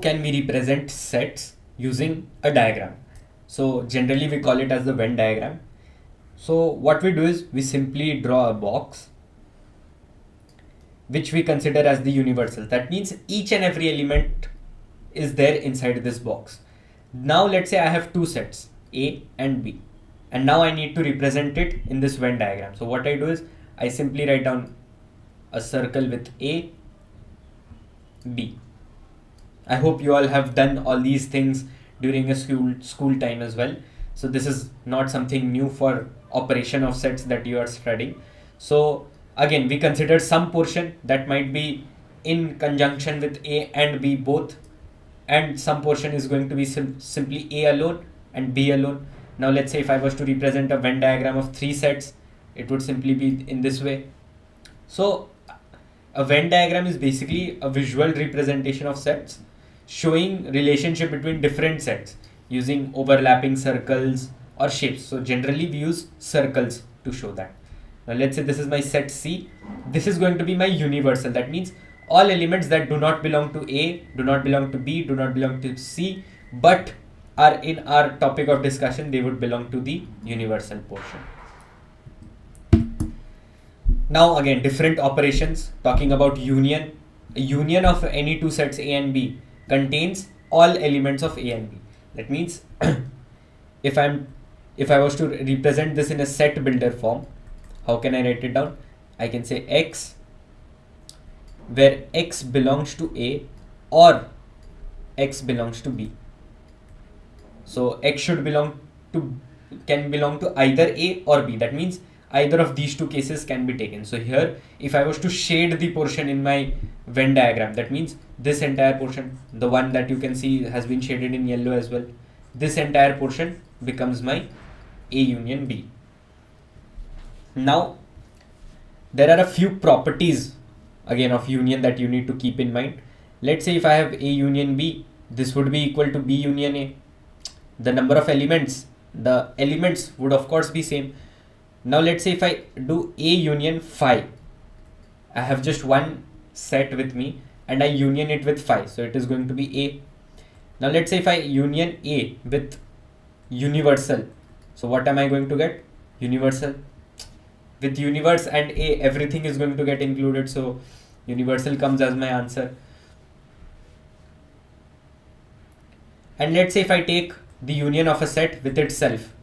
can we represent sets using a diagram? So generally we call it as the Venn diagram. So what we do is we simply draw a box which we consider as the universal. That means each and every element is there inside this box. Now let's say I have two sets, A and B, and now I need to represent it in this Venn diagram. So what I do is I simply write down a circle with A, B. I hope you all have done all these things during a school time as well. So this is not something new for operation of sets that you are studying. So again, we consider some portion that might be in conjunction with A and B both, and some portion is going to be simply A alone and B alone. Now let's say if I was to represent a Venn diagram of three sets, it would simply be in this way. So a Venn diagram is basically a visual representation of sets showing relationship between different sets using overlapping circles or shapes. So generally we use circles to show that. Now let's say this is my set C. This is going to be my universal. That means all elements that do not belong to A, do not belong to B, do not belong to C, but are in our topic of discussion, they would belong to the universal portion. Now again, different operations, talking about union. A union of any two sets A and B contains all elements of A and B. That means if I was to represent this in a set builder form, how can I write it down? I can say X, where X belongs to A or X belongs to B. So X should can belong to either A or B. That means either of these two cases can be taken. So here, if I was to shade the portion in my Venn diagram, that means this entire portion, the one that you can see has been shaded in yellow as well, this entire portion becomes my A union B. Now, there are a few properties again of union that you need to keep in mind. Let's say if I have A union B, this would be equal to B union A. The number of elements, the elements would of course be same. Now let's say if I do A union phi, I have just one set with me and I union it with phi, so it is going to be A. Now let's say if I union A with universal, so what am I going to get? Universal. With universe and A, everything is going to get included, so universal comes as my answer. And let's say if I take the union of a set with itself,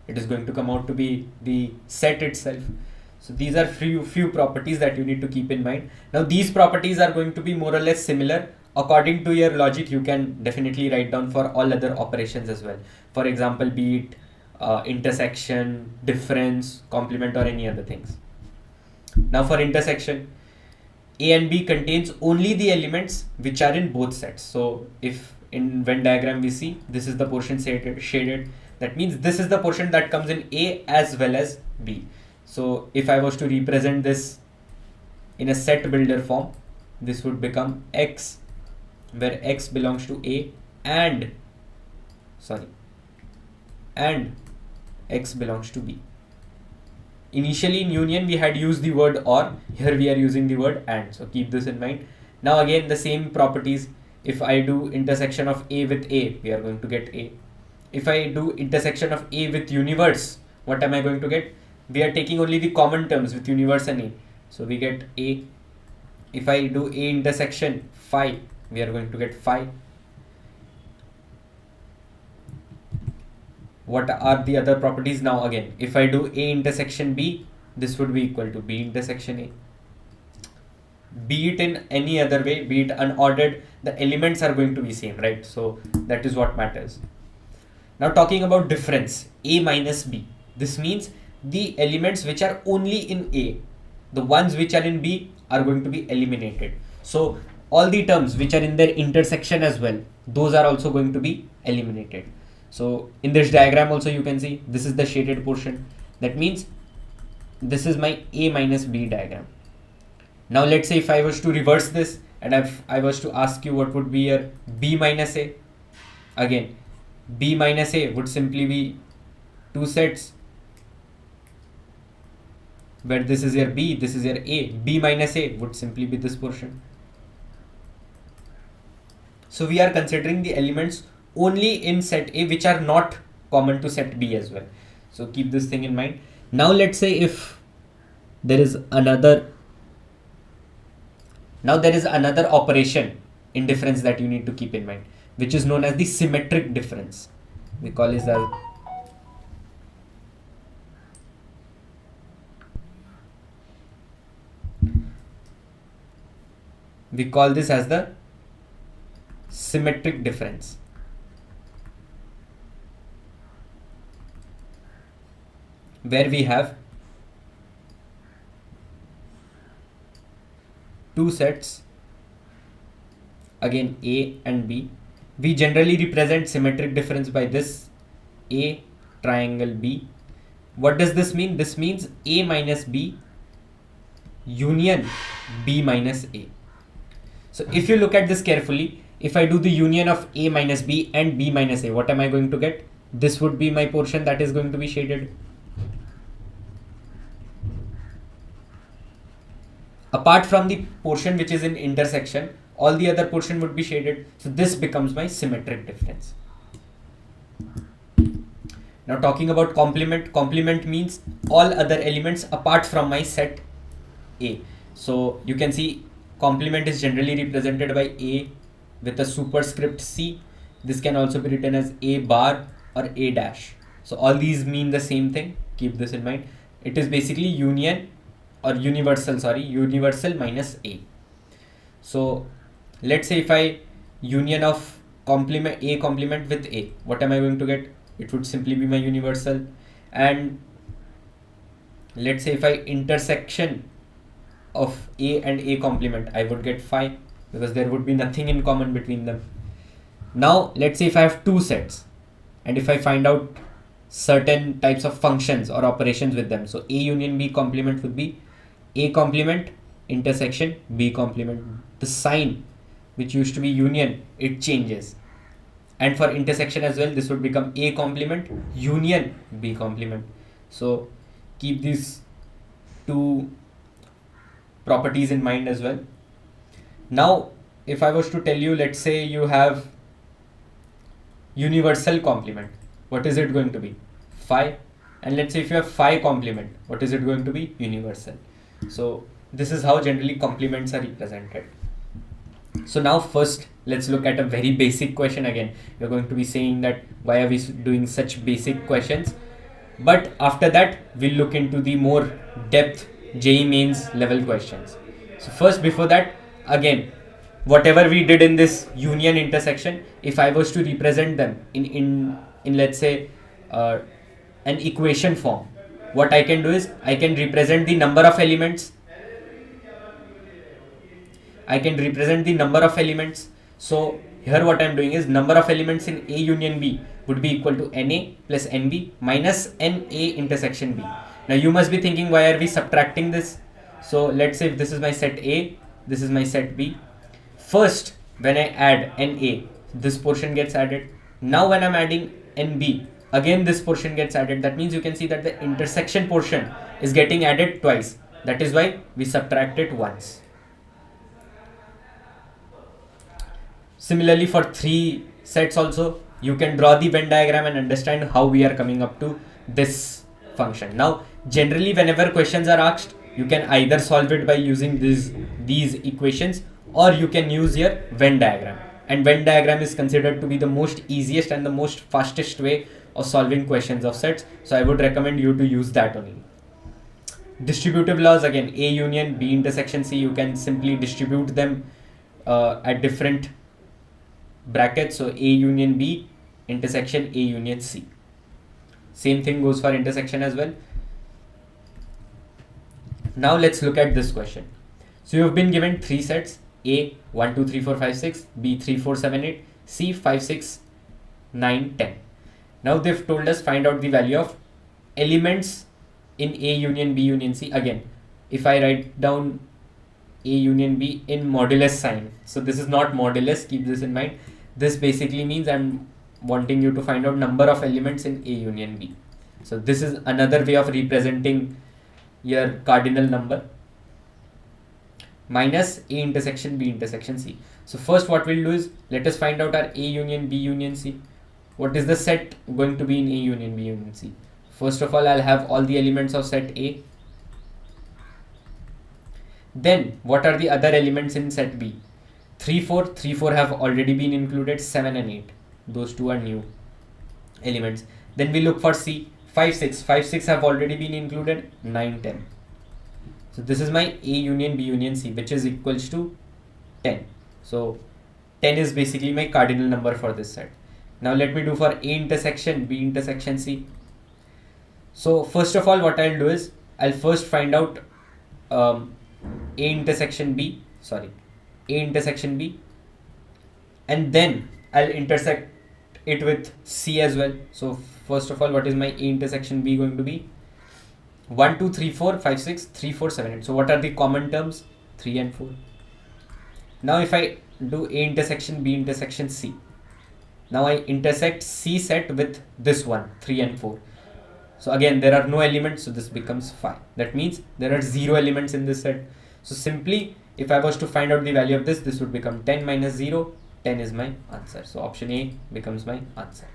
it is going to come out to be the set itself. So these are few properties that you need to keep in mind. Now these properties are going to be more or less similar. According to your logic, you can definitely write down for all other operations as well. For example, be it intersection, difference, complement, or any other things. Now for intersection, A and B contains only the elements which are in both sets. So if in Venn diagram we see this is the portion shaded, that means this is the portion that comes in A as well as B. So if I was to represent this in a set builder form, this would become X, where X belongs to A and X belongs to B. Initially in union we had used the word or, here we are using the word and, so keep this in mind. Now again the same properties. If I do intersection of A with A, we are going to get A. If I do intersection of A with universe, what am I going to get? We are taking only the common terms with universe and A, so we get A. If I do A intersection phi, we are going to get phi. What are the other properties? Now again, if I do A intersection B, this would be equal to B intersection A. Be it in any other way, be it unordered, the elements are going to be same, right? So that is what matters. Now talking about difference, A minus B. This means the elements which are only in A, the ones which are in B are going to be eliminated. So all the terms which are in their intersection as well, those are also going to be eliminated. So in this diagram also you can see this is the shaded portion. That means this is my A minus B diagram. Now let's say if I was to reverse this and if I was to ask you what would be your B minus A, again B minus A would simply be two sets where this is your B, this is your A. B minus A would simply be this portion. So So we are considering the elements only in set A which are not common to set B as well. So keep this thing in mind. Now let's say if there is another operation in difference that you need to keep in mind, which is known as the symmetric difference. We call this as the symmetric difference. Where we have two sets, again A and B. We generally represent symmetric difference by this A triangle B. What does this mean? This means A minus B union B minus A. So if you look at this carefully, if I do the union of A minus B and B minus A, what am I going to get? This would be my portion that is going to be shaded. Apart from the portion which is in intersection, all the other portion would be shaded. So this becomes my symmetric difference. Now talking about complement. Complement means all other elements apart from my set A. So you can see complement is generally represented by A with a superscript C. This can also be written as A bar or A dash. So all these mean the same thing. Keep this in mind. It is basically union or universal minus A. So let's say if I union of A complement with A, what am I going to get? It would simply be my universal. And let's say if I intersection of A and A complement, I would get phi, because there would be nothing in common between them. Now let's say if I have two sets and if I find out certain types of functions or operations with them, so A union B complement would be A complement intersection B complement. The sign which used to be union, it changes. And for intersection as well, this would become A complement union B complement. So keep these two properties in mind as well. Now if I was to tell you, let's say you have universal complement, what is it going to be? Phi. And let's say if you have phi complement, what is it going to be? Universal. So this is how generally complements are represented. So now first let's look at a very basic question again. You're going to be saying that why are we doing such basic questions? But after that we'll look into the more depth JEE mains level questions. So first, before that, again, whatever we did in this union intersection, if I was to represent them in let's say an equation form, what I can do is I can represent the number of elements. So here what I'm doing is number of elements in A union B would be equal to NA plus NB minus NA intersection B. Now you must be thinking, why are we subtracting this? So let's say if this is my set A, this is my set B. First, when I add NA, this portion gets added. Now when I'm adding NB, again this portion gets added. That means you can see that the intersection portion is getting added twice. That is why we subtract it once. Similarly, for three sets also, you can draw the Venn diagram and understand how we are coming up to this function. Now, generally, whenever questions are asked, you can either solve it by using these equations, or you can use your Venn diagram. And Venn diagram is considered to be the most easiest and the most fastest way of solving questions of sets. So I would recommend you to use that only. Distributive laws, again, A union B intersection C, you can simply distribute them at different brackets. So A union B intersection A union C. Same thing goes for intersection as well. Now let's look at this question. So you have been given three sets: A 1 2 3 4 5 6, B 3 4 7 8, C 5 6 9 10. Now they've told us find out the value of elements in A union B union C. Again, if I write down A union B in modulus sign, so this is not modulus, keep this in mind. This basically means I'm wanting you to find out number of elements in A union B. So this is another way of representing your cardinal number. minus A intersection B intersection C. So first what we'll do is, let us find out our A union B union C. What is the set going to be in A union B union C? First of all, I'll have all the elements of set A. Then what are the other elements in set B? 3, 4, 3, 4 have already been included, 7 and 8. Those two are new elements. Then we look for C, 5, 6. 5, 6 have already been included, 9, 10. So this is my A union B union C, which is equals to 10. So 10 is basically my cardinal number for this set. Now let me do for A intersection B intersection C. So first of all, what I'll do is, I'll first find out A intersection B, and then I'll intersect it with C as well. So first of all, what is my A intersection B going to be? 1, 2, 3, 4, 5, 6, 3, 4, 7, 8. So what are the common terms? 3 and 4. Now if I do A intersection B intersection C, now I intersect C set with this one, 3 and 4. So again, there are no elements, so this becomes 5. That means there are 0 elements in this set. So simply, if I was to find out the value of this, this would become 10 minus 0. 10 is my answer. So option A becomes my answer.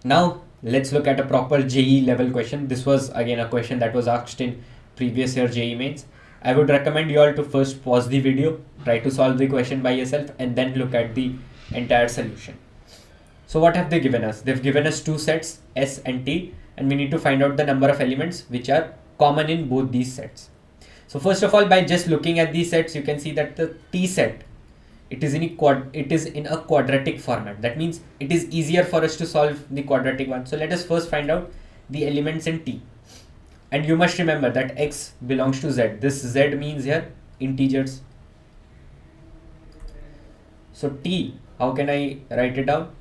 Now let's look at a proper JEE level question. This was again a question that was asked in previous year JEE mains. I would recommend you all to first pause the video, try to solve the question by yourself, and then look at the entire solution. So what have they given us? They've given us two sets, S and T, and we need to find out the number of elements which are common in both these sets. So first of all, by just looking at these sets, you can see that the T set, it is in a quadratic format. That means it is easier for us to solve the quadratic one. So let us first find out the elements in T. And you must remember that X belongs to Z. This Z means here integers. So T, how can I write it down?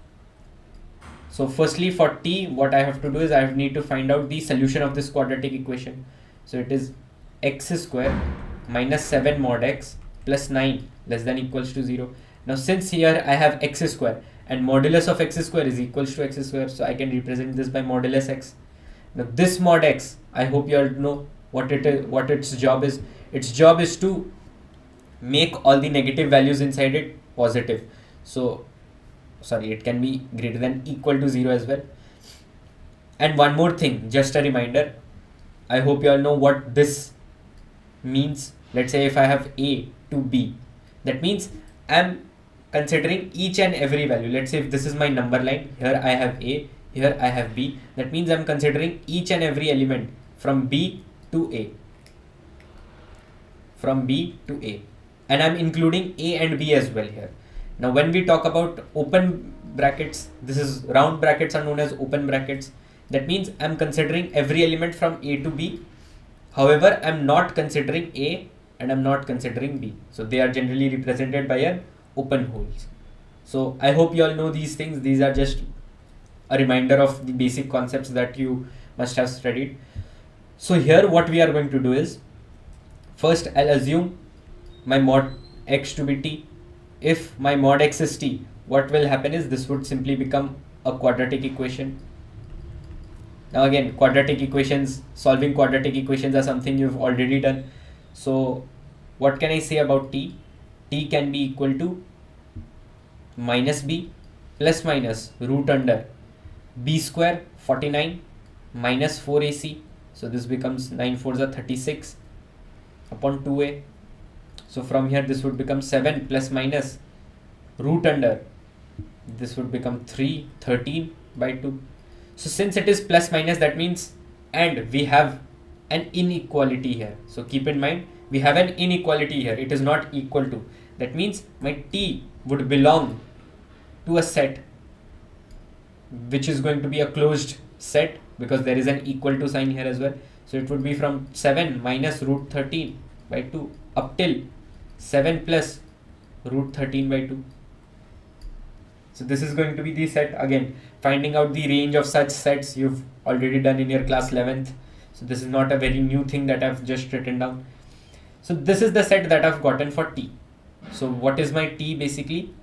So firstly for T, what I have to do is I need to find out the solution of this quadratic equation. So it is x square minus 7 mod x plus 9 less than equals to 0. Now since here I have x square and modulus of x square is equals to x square, so I can represent this by modulus x. Now this mod x, I hope you all know what its job is. Its job is to make all the negative values inside it positive. So sorry, it can be greater than equal to 0 as well. And one more thing, just a reminder, I hope you all know what this means. Let's say if I have A to B, that means I'm considering each and every value. Let's say if this is my number line, here I have A, here I have B. That means I'm considering each and every element from B to A. From B to A. And I'm including A and B as well here. Now when we talk about open brackets, this is round brackets are known as open brackets. That means I'm considering every element from A to B. However, I'm not considering A and I'm not considering B. So they are generally represented by an open holes. So I hope you all know these things. These are just a reminder of the basic concepts that you must have studied. So here what we are going to do is, first I'll assume my mod x to be T. If my mod x is T, what will happen is this would simply become a quadratic equation. Now again, quadratic equations, solving quadratic equations are something you've already done. So what can I say about T? T can be equal to minus B plus minus root under B square 49 minus 4AC. So this becomes 9 4s are 36 upon 2A. So from here this would become 7 plus minus root under, this would become 13 by 2. So since it is plus minus, that means, and we have an inequality here. So keep in mind, we have an inequality here. It is not equal to. That means my T would belong to a set which is going to be a closed set because there is an equal to sign here as well. So it would be from 7 minus root 13 by 2 up till 7 plus root 13 by 2. So this is going to be the set. Again, finding out the range of such sets you've already done in your class 11th. So this is not a very new thing that I've just written down. So this is the set that I've gotten for T. So what is my T basically?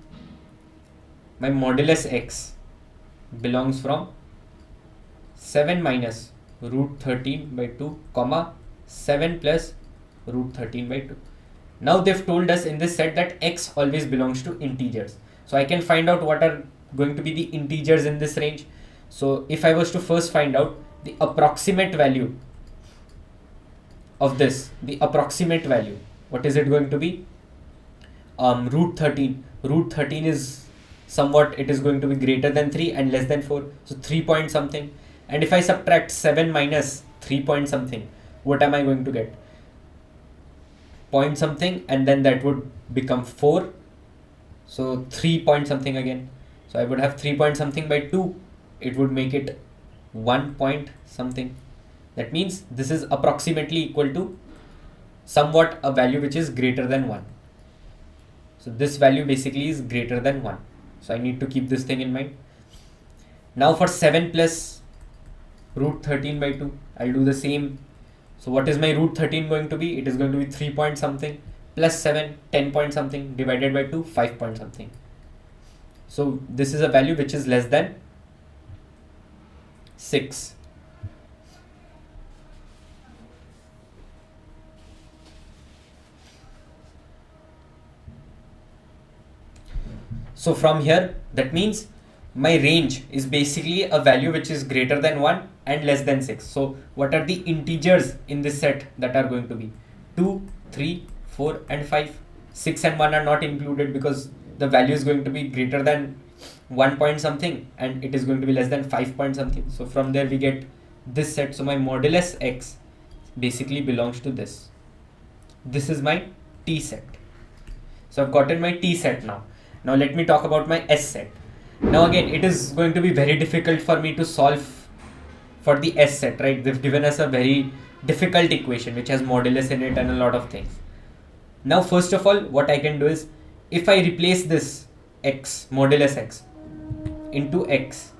my modulus x belongs from 7 minus root 13 by 2 comma 7 plus root 13 by 2. Now they've told us in this set that x always belongs to integers. So I can find out what are going to be the integers in this range. So if I was to first find out the approximate value of this, the approximate value, what is it going to be? Root 13. Root 13 is somewhat, it is going to be greater than 3 and less than 4. So 3 point something. And if I subtract 7 minus 3 point something, what am I going to get? Point something, and then that would become 4. So 3 point something again. So I would have 3 point something by 2. It would make it 1 point something. That means this is approximately equal to somewhat a value which is greater than 1. So this value basically is greater than 1. So I need to keep this thing in mind. Now for 7 plus root 13 by 2, I'll do the same. So what is my root 13 going to be? It is going to be 3 point something plus 7, 10 point something divided by 2, 5 point something. So this is a value which is less than 6. So from here, that means my range is basically a value which is greater than 1 and less than 6. So what are the integers in this set that are going to be? 2, 3, 4 and 5. 6 and 1 are not included because the value is going to be greater than 1 point something and it is going to be less than 5 point something. So from there we get this set. So my modulus x basically belongs to this. This is my T set. So I've gotten my T set now. Now let me talk about my S set. Now again, it is going to be very difficult for me to solve for the S set, right? They've given us a very difficult equation which has modulus in it and a lot of things. Now first of all, what I can do is, if I replace this x, modulus x, into x,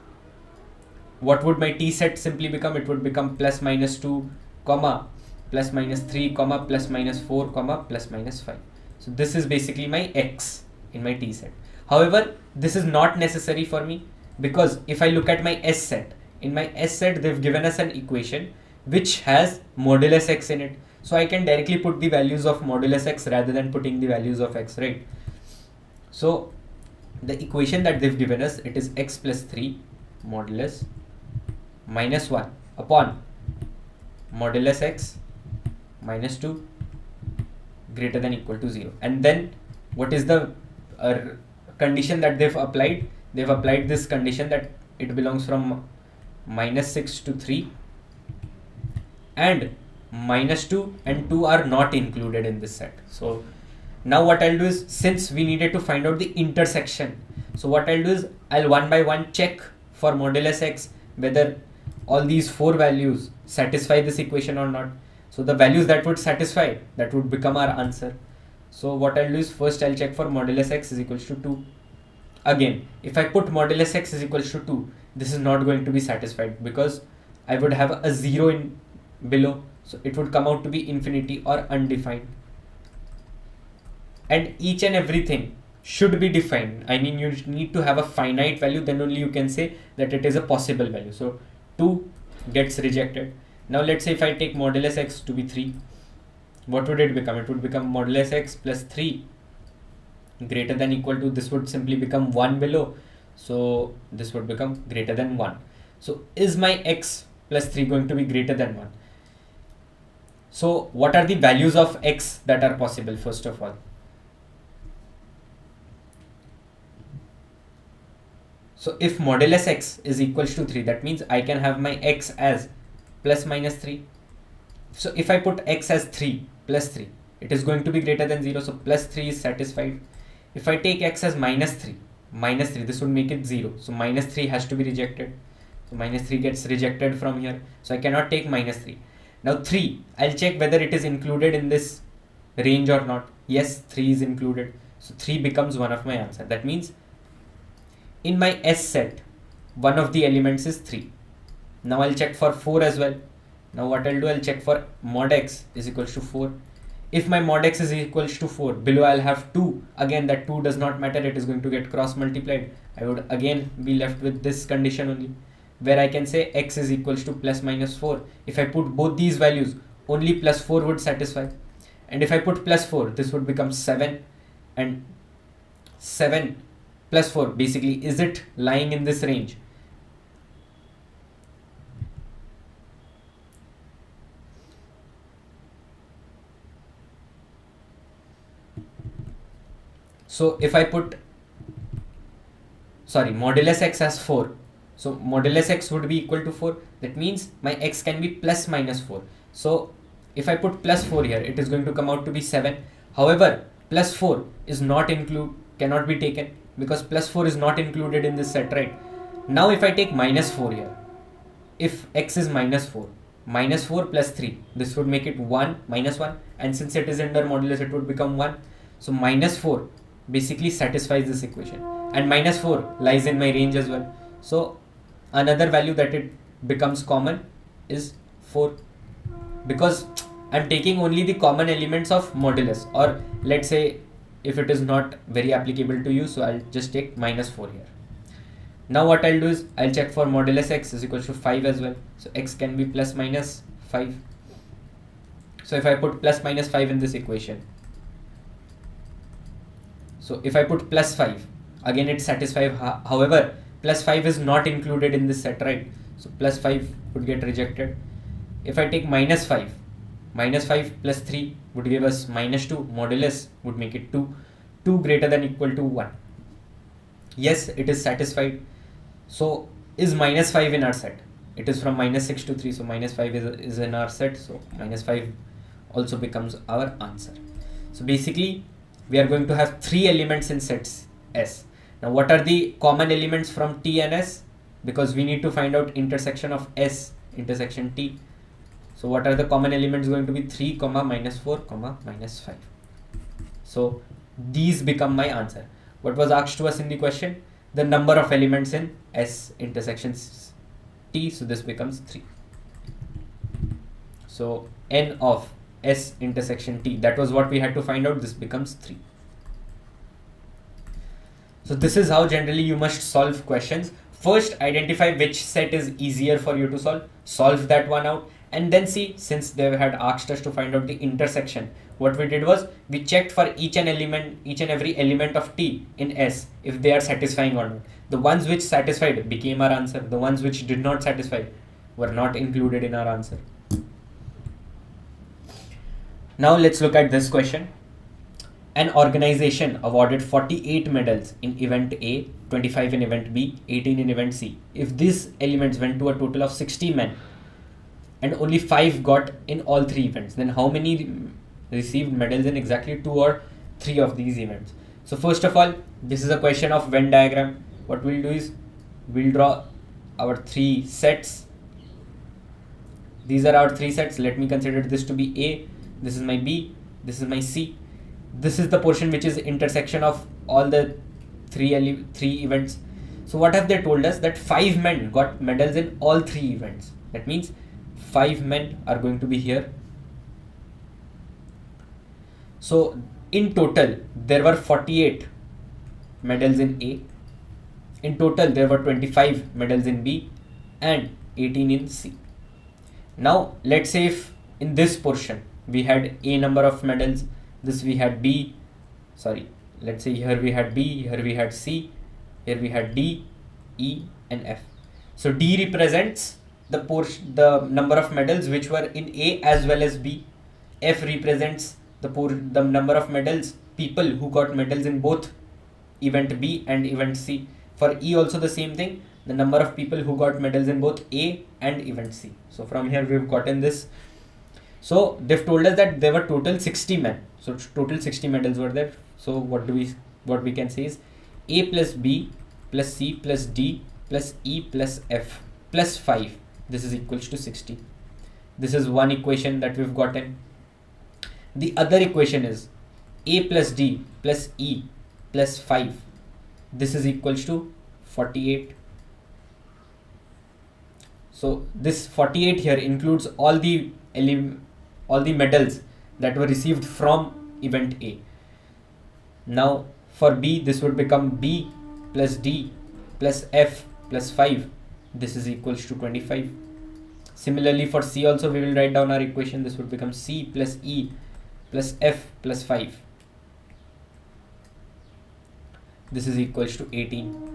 what would my T set simply become? It would become plus minus 2, comma, plus minus 3, comma, plus minus 4, comma, plus minus 5. So this is basically my x in my T set. However, this is not necessary for me because if I look at my S set, in my S set they've given us an equation which has modulus x in it. So I can directly put the values of modulus x rather than putting the values of x, right? So the equation that they've given us, it is x plus 3 modulus minus 1 upon modulus x minus 2 greater than equal to 0. And then what is the condition that they've applied? They've applied this condition that it belongs from minus 6 to 3 and minus 2 and 2 are not included in this set. So now what I'll do is, since we needed to find out the intersection, so what I'll do is I'll one by one check for modulus x whether all these 4 values satisfy this equation or not. So the values that would satisfy, that would become our answer. So what I'll do is, first I'll check for modulus x is equals to 2. Again, if I put modulus x is equals to 2, this is not going to be satisfied because I would have a 0 in below. So it would come out to be infinity or undefined. And each and everything should be defined. I mean, you need to have a finite value, then only you can say that it is a possible value. So 2 gets rejected. Now let's say if I take modulus x to be 3, what would it become? It would become modulus x plus 3 greater than equal to, this would simply become 1 below. So this would become greater than 1. So is my x plus 3 going to be greater than 1? So what are the values of x that are possible first of all? So if modulus x is equals to 3, that means I can have my x as plus minus 3. So if I put x as 3 plus 3, it is going to be greater than 0. So plus 3 is satisfied. If I take x as minus 3, this would make it 0. So minus 3 has to be rejected. So minus 3 gets rejected from here. So I cannot take minus 3. Now 3, I'll check whether it is included in this range or not. Yes, 3 is included. So 3 becomes one of my answer. That means in my S set, one of the elements is 3. Now I'll check for 4 as well. Now what I'll do, I'll check for mod x is equals to 4. If my mod x is equals to 4, below I'll have 2. Again, that 2 does not matter, it is going to get cross multiplied. I would again be left with this condition only, where I can say x is equals to plus minus 4. If I put both these values, only plus 4 would satisfy. And if I put plus 4, this would become 7. And 7 plus 4, basically, is it lying in this range? So if I put, modulus x as 4. So modulus x would be equal to 4. That means my x can be plus minus 4. So if I put plus 4 here, it is going to come out to be 7. However, plus 4 is not cannot be taken, because plus 4 is not included in this set, right? Now if I take minus 4 here, if x is minus 4, minus 4 plus 3, this would make it 1, minus 1, and since it is under modulus, it would become 1. So minus 4 basically satisfies this equation, and minus 4 lies in my range as well. So another value that it becomes common is 4, because I'm taking only the common elements of modulus, or let's say if it is not very applicable to you, so I'll just take minus 4 here. Now what I'll do is I'll check for modulus x is equals to 5 as well. So x can be plus minus 5. So if I put plus minus 5 in this equation, so if I put plus 5, again it satisfies. However, plus 5 is not included in this set, right? So plus 5 would get rejected. If I take minus 5, minus 5 plus 3 would give us minus 2. Modulus would make it 2. 2 greater than equal to 1. Yes, it is satisfied. So is minus 5 in our set? It is from minus 6 to 3. So minus 5 is in our set. So minus 5 also becomes our answer. So basically, we are going to have 3 elements in sets S. Now what are the common elements from T and S? Because we need to find out intersection of S intersection T. So what are the common elements going to be? 3, minus 4, minus 5. So these become my answer. What was asked to us in the question? The number of elements in S intersections T. So this becomes 3. So n of S intersection T, that was what we had to find out. This becomes 3. So this is how generally you must solve questions. First, identify which set is easier for you to solve that one out, and then see, since they had asked us to find out the intersection, what we did was we checked for each and every element of T in S if they are satisfying or not. The ones which satisfied became our answer. The ones which did not satisfy were not included in our answer. Now let's look at this question. An organization awarded 48 medals in event A, 25 in event B, 18 in event C. If these elements went to a total of 60 men and only 5 got in all 3 events, then how many received medals in exactly 2 or 3 of these events? So first of all, this is a question of Venn diagram. What we'll do is we'll draw our 3 sets. These are our 3 sets. Let me consider this to be A. This is my B, this is my C. This is the portion which is intersection of all the 3 events. So what have they told us? That 5 men got medals in all 3 events. That means 5 men are going to be here. So in total, there were 48 medals in A. In total, there were 25 medals in B and 18 in C. Now, let's say if in this portion, we had A number of medals, this we had B, let's say here we had B, here we had C, here we had D, E and F. So D represents the number of medals which were in A as well as B. F represents the number of medals, people who got medals in both event B and event C. For E also the same thing, the number of people who got medals in both A and event C. So from here we've gotten this. So they've told us that there were total 60 men. So total 60 medals were there. So what we can say is A plus B plus C plus D plus E plus F plus 5. This is equals to 60. This is one equation that we've gotten. The other equation is A plus D plus E plus 5. This is equals to 48. So this 48 here includes all the medals that were received from event A. Now for B, this would become B plus D plus F plus 5. This is equals to 25. Similarly for C also, we will write down our equation. This would become C plus E plus F plus 5. This is equals to 18.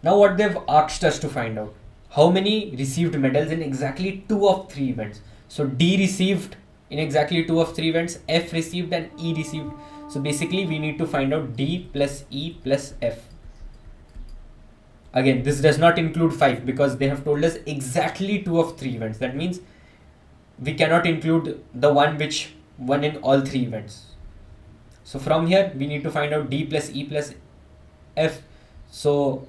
Now what they've asked us to find out, how many received medals in exactly 2 of 3 events. So D received in exactly 2 of 3 events, F received and E received. So basically we need to find out D plus E plus F. Again, this does not include 5 because they have told us exactly 2 of 3 events. That means we cannot include the one which won in all 3 events. So from here we need to find out D plus E plus F. So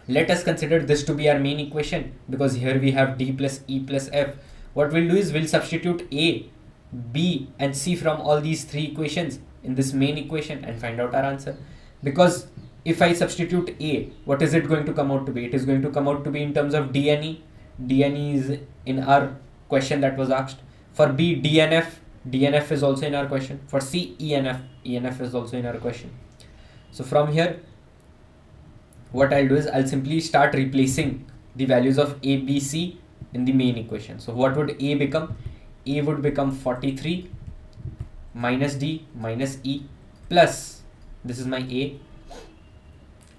let us consider this to be our main equation, because here we have D plus E plus F. What we'll do is we'll substitute A, B and C from all these 3 equations in this main equation and find out our answer. Because if I substitute A, what is it going to come out to be? It is going to come out to be in terms of D and E. D and E is in our question that was asked. For B, D and F. D and F is also in our question. For C, E and F. E and F is also in our question. So from here, what I'll do is I'll simply start replacing the values of A, B, C in the main equation. So what would A become? A would become 43 minus D minus E plus, this is my A,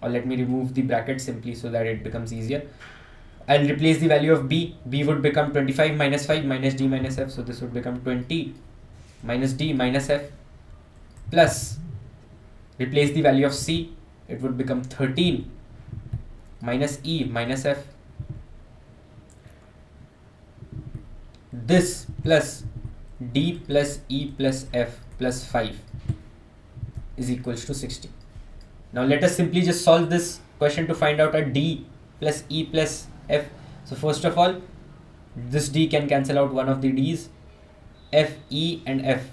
or let me remove the bracket simply so that it becomes easier. I'll replace the value of B. B would become 25 minus 5 minus D minus F. So this would become 20 minus D minus F plus, replace the value of C. It would become 13 minus E minus F. This plus D plus E plus F plus 5 is equals to 60. Now let us simply just solve this question to find out a D plus E plus F. So first of all, this D can cancel out one of the D's. F, E and F.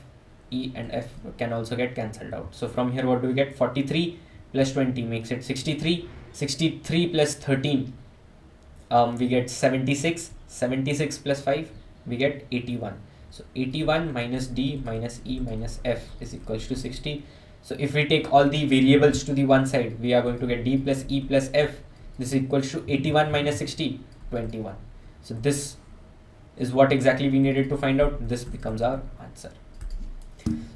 E and F can also get cancelled out. So from here what do we get? 43 plus 20 makes it 63. 63 plus 13, we get 76. 76 plus 5, we get 81. So 81 minus D minus E minus F is equals to 60. So if we take all the variables to the one side, we are going to get D plus E plus F. This is equals to 81 minus 60, 21. So this is what exactly we needed to find out. This becomes our answer.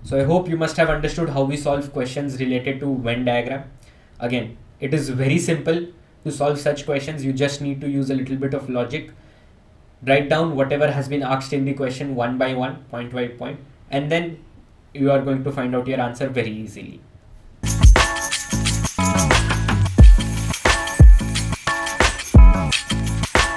So I hope you must have understood how we solve questions related to Venn diagram. Again, it is very simple to solve such questions. You just need to use a little bit of logic. Write down whatever has been asked in the question one by one, point by point, and then you are going to find out your answer very easily.